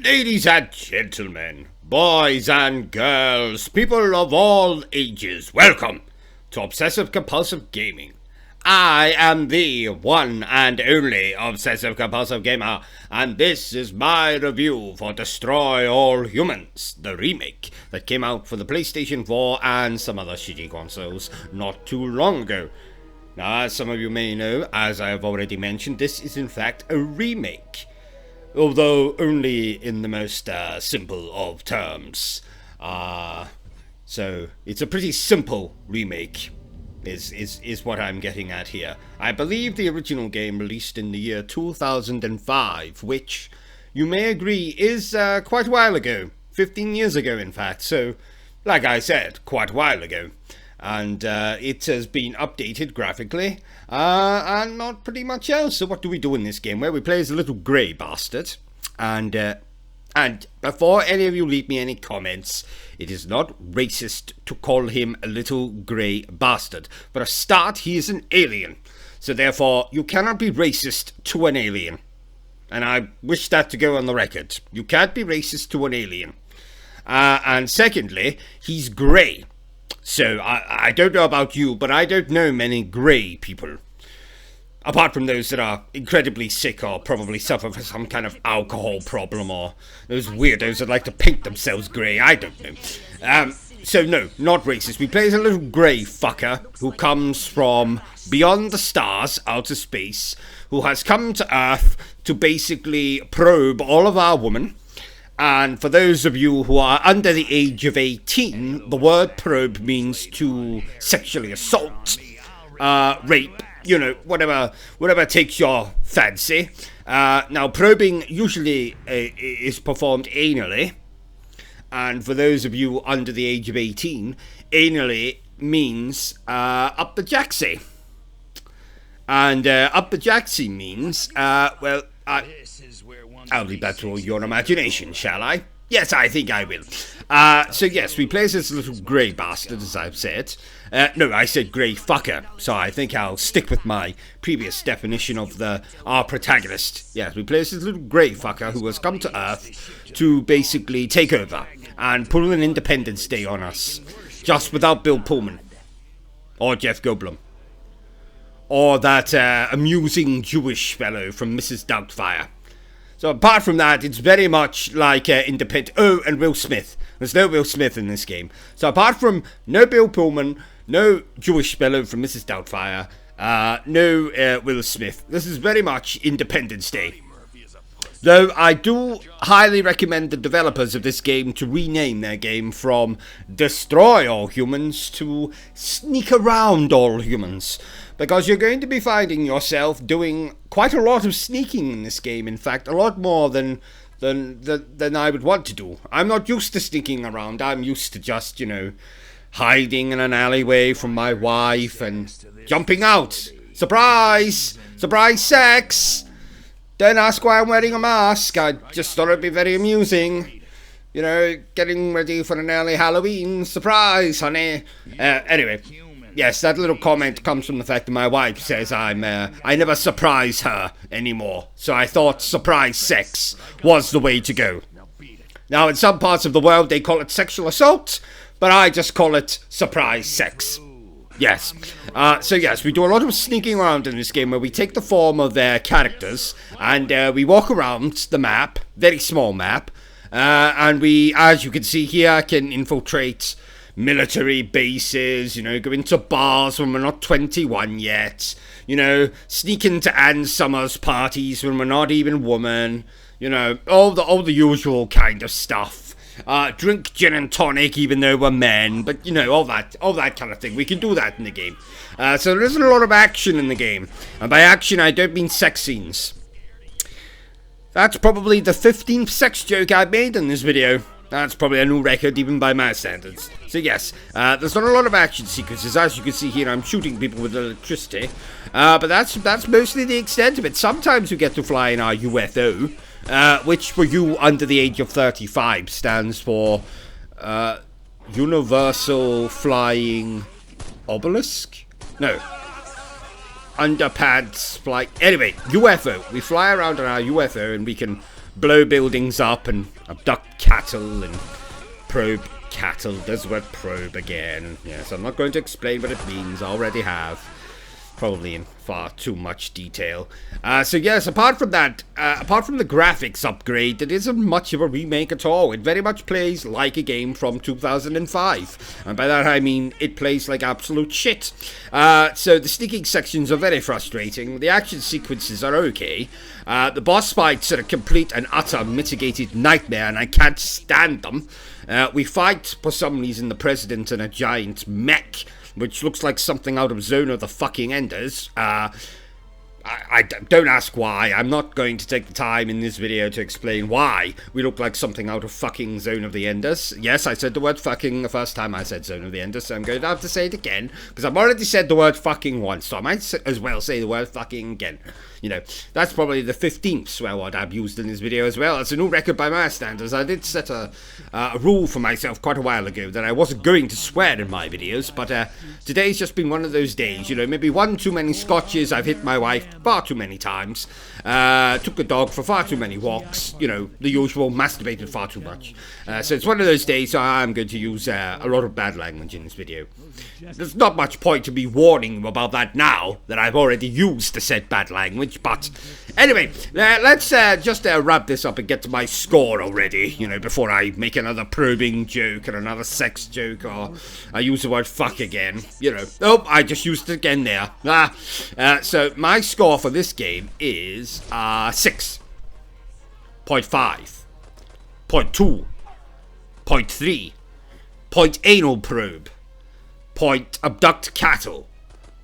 Ladies and gentlemen, boys and girls, people of all ages, welcome to Obsessive Compulsive Gaming. I am the one and only Obsessive Compulsive Gamer, and this is my review for Destroy All Humans, the remake that came out for the PlayStation 4 and some other shitty consoles not too long ago. Now, as some of you may know, as I have already mentioned, this is in fact a remake, although only in the most simple of terms. So it's a pretty simple remake, is what I'm getting at here. I believe the original game released in the year 2005, which you may agree is quite a while ago, 15 years ago in fact, so like I said, quite a while ago. And it has been updated graphically, and not pretty much else. So what do we do in this game? Well, we play as a little grey bastard, and before any of you leave me any comments, it is not racist to call him a little grey bastard. For a start, he is an alien, so therefore you cannot be racist to an alien. And I wish that to go on the record. You can't be racist to an alien. And secondly, he's grey. So, I don't know about you, but I don't know many grey people. Apart from those that are incredibly sick or probably suffer from some kind of alcohol problem, or those weirdos that like to paint themselves grey, I don't know. So no, not racist. We play as a little grey fucker who comes from beyond the stars, outer space, who has come to Earth to basically probe all of our women. And for those of you who are under the age of 18, the word probe means to sexually assault, rape, you know, whatever takes your fancy. Now, probing usually is performed anally. And for those of you under the age of 18, anally means up the jacksie. And up the jacksie means, well, I'll leave that to all your imagination, shall I? Yes, I think I will. So yes, we play as this little grey bastard, as I've said. No, I said grey fucker, so I think I'll stick with my previous definition of our protagonist. Yes, we play as this little grey fucker who has come to Earth to basically take over and pull an Independence Day on us. Just without Bill Pullman. Or Jeff Goldblum. Or that amusing Jewish fellow from Mrs. Doubtfire. So apart from that, it's very much like Independent. Oh, and Will Smith. There's no Will Smith in this game. So apart from no Bill Pullman, no Jewish fellow from Mrs. Doubtfire, no Will Smith. This is very much Independence Day. Though I do highly recommend the developers of this game to rename their game from Destroy All Humans to Sneak Around All Humans. Because you're going to be finding yourself doing quite a lot of sneaking in this game. In fact, a lot more than I would want to do. I'm not used to sneaking around. I'm used to just, you know, hiding in an alleyway from my wife and jumping out. Surprise! Surprise sex! Don't ask why I'm wearing a mask. I just thought it'd be very amusing. You know, getting ready for an early Halloween. Surprise, honey. Anyway. Yes, that little comment comes from the fact that my wife says I never surprise her anymore. So I thought surprise sex was the way to go. Now, in some parts of the world, they call it sexual assault, but I just call it surprise sex. Yes. So yes, we do a lot of sneaking around in this game where we take the form of their characters and we walk around the map, very small map, and we, as you can see here, can infiltrate military bases, you know, go into bars when we're not 21 yet, you know, sneak into Ann Summers parties when we're not even woman, you know, all the usual kind of stuff. Drink gin and tonic even though we're men, but you know, all that kind of thing. We can do that in the game. So there isn't a lot of action in the game, and by action I don't mean sex scenes. That's probably the 15th sex joke I've made in this video. That's probably a new record, even by my standards. So yes, there's not a lot of action sequences. As you can see here, I'm shooting people with electricity. But that's mostly the extent of it. Sometimes we get to fly in our UFO, which for you under the age of 35 stands for Universal Flying Obelisk? No. Underpants flight. Anyway, UFO. We fly around on our UFO and we can blow buildings up and abduct cattle and probe cattle. There's the word probe again. Yes, I'm not going to explain what it means. I already have. Probably in far too much detail. So yes, apart from that, apart from the graphics upgrade, it isn't much of a remake at all. It very much plays like a game from 2005. And by that I mean it plays like absolute shit. So the sneaking sections are very frustrating. The action sequences are okay. The boss fights are a complete and utter mitigated nightmare, and I can't stand them. We fight, for some reason, the president in a giant mech, which looks like something out of Zone of the fucking Enders. I don't ask why. I'm not going to take the time in this video to explain why we look like something out of fucking Zone of the Enders. Yes, I said the word fucking the first time I said Zone of the Enders, so I'm going to have to say it again, because I've already said the word fucking once, so I might as well say the word fucking again. You know, that's probably the 15th swear word I've used in this video as well. It's a new record by my standards. I did set a rule for myself quite a while ago that I wasn't going to swear in my videos, but today's just been one of those days. You know, maybe one too many scotches, I've hit my wife far too many times, took the dog for far too many walks, you know, the usual, masturbated far too much. So it's one of those days, so I'm going to use a lot of bad language in this video. There's not much point to be warning you about that now, that I've already used the said bad language, but anyway, let's just wrap this up and get to my score already, you know, before I make another probing joke or another sex joke, or I use the word fuck again, you know. Oh, I just used it again there. So my score for this game is 6.5, 0.2, 0.3, point anal probe, point abduct cattle,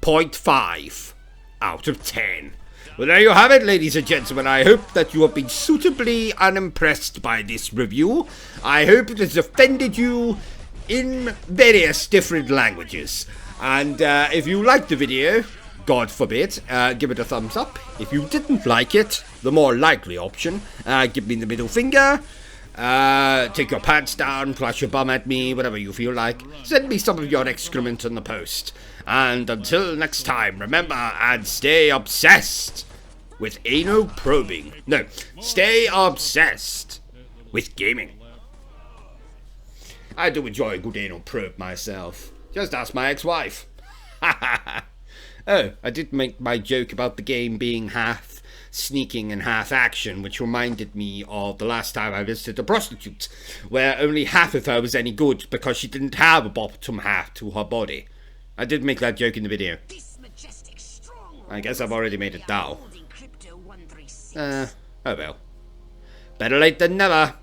0.5 out of 10. Well, there you have it, ladies and gentlemen. I hope that you have been suitably unimpressed by this review. I hope it has offended you in various different languages. And if you liked the video, God forbid, give it a thumbs up. If you didn't like it, the more likely option, give me the middle finger. Take your pants down, flash your bum at me, whatever you feel like. Send me some of your excrement in the post. And until next time, remember and stay obsessed with anal probing. No, stay obsessed with gaming. I do enjoy a good anal probe myself. Just ask my ex-wife. Oh, I did make my joke about the game being half sneaking and half action, which reminded me of the last time I visited a prostitute, where only half of her was any good because she didn't have a bottom half to her body. I did make that joke in the video. I guess I've already made it now. Oh well. Better late than never.